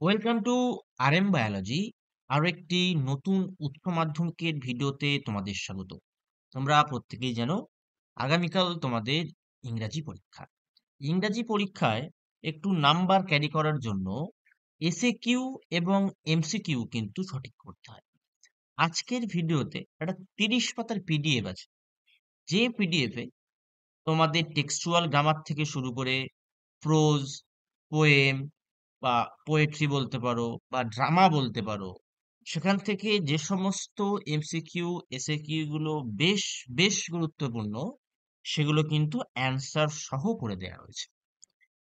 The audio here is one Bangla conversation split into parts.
Welcome to RM biology. আরো একটি নতুন উচ্চ মাধ্যমিকের ভিডিওতে তোমাদের স্বাগত। তোমরা প্রত্যেকেই জানো আগামীকাল তোমাদের ইংরাজি পরীক্ষা। ইংরাজি পরীক্ষায় একটু নাম্বার ক্যারি করার জন্য এসএ কিউ এবং এমসিকিউ কিন্তু সঠিক করতে হয়। আজকের ভিডিওতে একটা 30 পাতার পিডিএফ আছে, যে পিডিএফে তোমাদের টেক্সচুয়াল গ্রামার থেকে শুরু করে প্রোজ, পোয়েম বা পোয়েট্রি বলতে পারো বা ড্রামা বলতে পারো, সেখান থেকে যে সমস্ত এমসিকিউ এসএকিউ গুলো বেশ বেশ গুরুত্বপূর্ণ, সেগুলো কিন্তু অ্যান্সার সহ করে দেওয়া হয়েছে।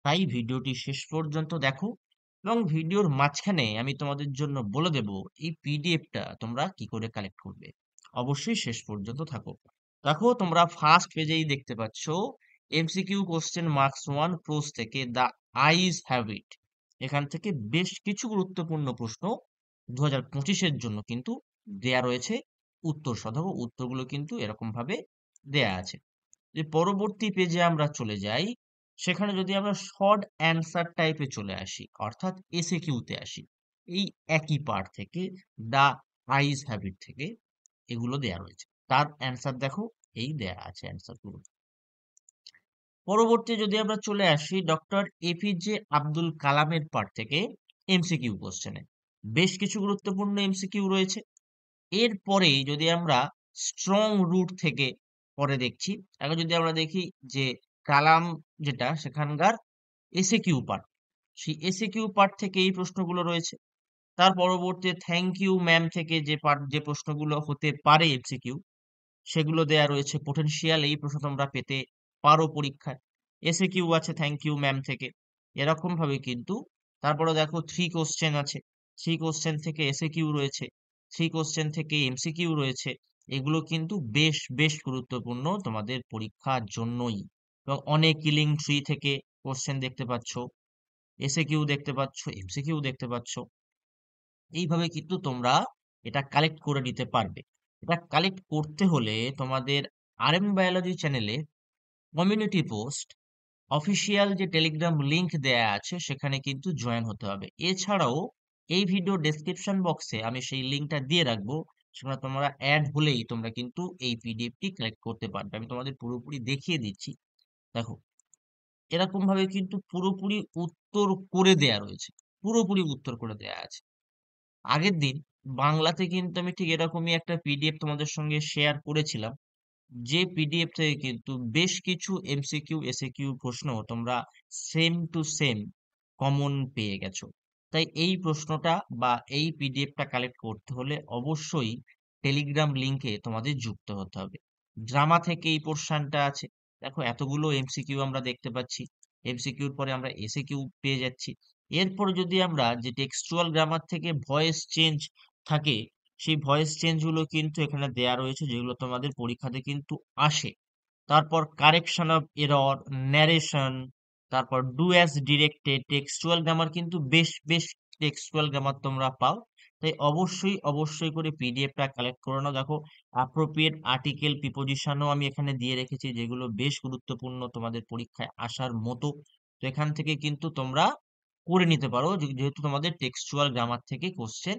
তাই ভিডিওটি শেষ পর্যন্ত দেখো, এবং ভিডিওর মাঝখানে আমি তোমাদের জন্য বলে দেব এই পিডিএফটা তোমরা কি করে কালেক্ট করবে। অবশ্যই শেষ পর্যন্ত থাকো। দেখো, তোমরা ফার্স্ট পেজেই দেখতে পাচ্ছ এমসিকিউ কোশ্চেন মার্কস 1 প্রোজ থেকে দ্য আইজ হ্যাভ ইট। এখান থেকে বেশ কিছু গুরুত্বপূর্ণ প্রশ্ন 2025-এর জন্য কিন্তু দেয়া রয়েছে উত্তর সহ। উত্তরগুলো কিন্তু এরকম ভাবে দেয়া আছে। যে পরবর্তী পেজে আমরা চলে যাই, সেখানে যদি আমরা শর্ট অ্যান্সার টাইপে চলে আসি, অর্থাৎ এসএ কিউতে আসি, এই একই পার্ট থেকে দা আইজ হ্যাবিট থেকে এগুলো দেয়া রয়েছে। তার অ্যান্সার দেখো, এই দেয়া আছে অ্যান্সার গুলো। পরবর্তী যদি আমরা চলে আসি ডক্টর এপিজে আব্দুল কালামের পার্ট থেকে এমসিকিউ কোশ্চেনে বেশ কিছু গুরুত্বপূর্ণ এমসিকিউ রয়েছে। এরপরে যদি আমরা স্ট্রং রুট থেকে পরে দেখছি, এখন যদি আমরা দেখি যে কালাম যেটা সেখানকার এসএ কিউ পার্ট, সেই এসএ কিউ পার্ট থেকে এই প্রশ্নগুলো রয়েছে। তার পরবর্তী থ্যাংক ইউ ম্যাম থেকে যে পার্ট, যে প্রশ্নগুলো হতে পারে এমসিকিউ, সেগুলো দেয়া রয়েছে। পোটেনশিয়াল এই প্রশ্ন তোমরা পেতে পারো পরীক্ষায়। এসএ কিউ আছে থ্যাংক ইউ ম্যাম থেকে, এরকম ভাবে কিন্তু। তারপরে দেখো 3 কোশ্চেন আছে, 3 কোশ্চেন থেকে এসএ কিউ রয়েছে, 3 কোশ্চেন থেকে এমসিকিউ রয়েছে। এগুলো কিন্তু বেশ বেশ গুরুত্বপূর্ণ তোমাদের পরীক্ষার জন্যই। এবং অনেক কিলিং ট্রি থেকে কোশ্চেন দেখতে পাচ্ছ, এসএ কিউ দেখতে পাচ্ছ, এমসিকিউ দেখতে পাচ্ছ। এইভাবে কিন্তু তোমরা এটা কালেক্ট করে নিতে পারবে। এটা কালেক্ট করতে হলে তোমাদের আরএম বায়োলজি চ্যানেলে কমিউনিটি পোস্ট, অফিসিয়াল যে টেলিগ্রাম লিংক দেয়া আছে সেখানে কিন্তু জয়েন হতে হবে। এছাড়াও এই ভিডিও ডেসক্রিপশন বক্সে আমি সেই লিংকটা দিয়ে রাখবো, সেখানে তোমরা অ্যাড হলেই তোমরা কিন্তু এই পিডিএফটি কালেক্ট করতে পারবে। আমি তোমাদের পুরোপুরি দেখিয়ে দিচ্ছি। দেখো, এরকম ভাবে কিন্তু পুরোপুরি উত্তর করে দেয়া রয়েছে, পুরোপুরি উত্তর করে দেয়া আছে। আগের দিন বাংলাতে কিন্তু আমি ঠিক এরকমই একটা পিডিএফ তোমাদের সঙ্গে শেয়ার করেছিলাম, যে পিডিএফ থেকে কিন্তু বেশ কিছু এমসিকিউ এসএকিউ প্রশ্ন তোমরা সেম টু সেম কমন পেয়ে গেছো। তাই এই প্রশ্নটা বা এই পিডিএফটা কালেক্ট করতে হলে অবশ্যই টেলিগ্রাম লিংকে তোমাদের যুক্ত হতে হবে। ড্রামা থেকে এই পোর্শনটা আছে। দেখো, এতগুলো এমসিকিউ আমরা দেখতে পাচ্ছি, এমসিকিউর পরে আমরা এসএকিউ পেয়ে যাচ্ছি। এরপর যদি আমরা যে টেক্সচুয়াল গ্রামার থেকে ভয়েস চেঞ্জ থাকে, সেই ভয়েস চেঞ্জ গুলো কিন্তু এখানে দেয়া রয়েছে, যেগুলো তোমাদের পরীক্ষাতে কিন্তু আসে। তারপর কারেকশন অফ এরর, ন্যারেশন, তারপর do as directed, textual grammar কিন্তু বেশ বেশ টেক্সচুয়াল গ্রামার তোমরা পাও। তাই অবশ্যই অবশ্যই করে পিডিএফটা কালেক্ট করে নাও। দেখো, অ্যাপ্রোপ্রিয়েট আর্টিকেল প্রিপোজিশনও আমি এখানে দিয়ে রেখেছি, যেগুলো বেশ গুরুত্বপূর্ণ তোমাদের পরীক্ষায় আসার মতো। তো এখান থেকে কিন্তু তোমরা করে নিতে পারো, যেহেতু তোমাদের টেক্সচুয়াল গ্রামার থেকে কোশ্চেন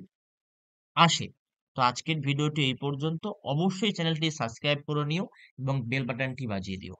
আসে। তো আজকের ভিডিওটি এই পর্যন্ত। অবশ্যই চ্যানেলটি সাবস্ক্রাইব করে নিও এবং বেল বাটনটি বাজিয়ে দিও।